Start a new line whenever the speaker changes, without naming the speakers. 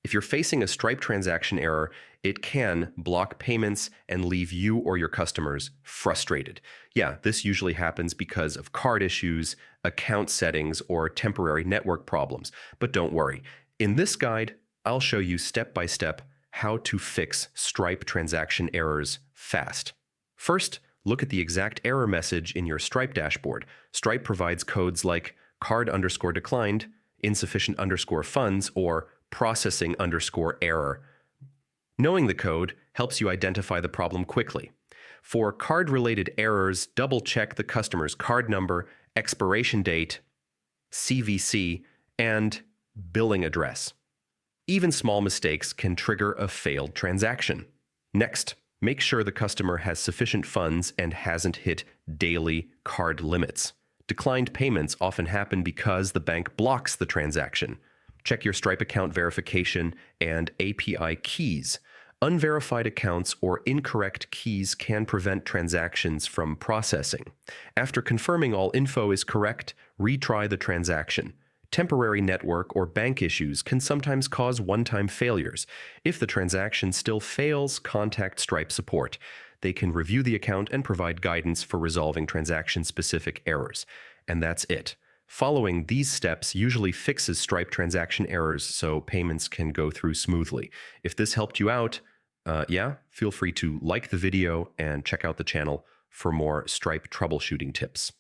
If you're facing a Stripe transaction error, it can block payments and leave you or your customers frustrated. Yeah, this usually happens because of card issues, account settings, or temporary network problems. But don't worry. In this guide, I'll show you step by step how to fix Stripe transaction errors fast. First, look at the exact error message in your Stripe dashboard. Stripe provides codes like card_declined, insufficient_funds, or processing_error. Knowing the code helps you identify the problem quickly. For card-related errors, double-check the customer's card number, expiration date, CVC, and billing address. Even small mistakes can trigger a failed transaction. Next, make sure the customer has sufficient funds and hasn't hit daily card limits. Declined payments often happen because the bank blocks the transaction. Check your Stripe account verification and API keys. Unverified accounts or incorrect keys can prevent transactions from processing. After confirming all info is correct, retry the transaction. Temporary network or bank issues can sometimes cause one-time failures. If the transaction still fails, contact Stripe support. They can review the account and provide guidance for resolving transaction-specific errors. And that's it. Following these steps usually fixes Stripe transaction errors so payments can go through smoothly. If this helped you out, feel free to like the video and check out the channel for more Stripe troubleshooting tips.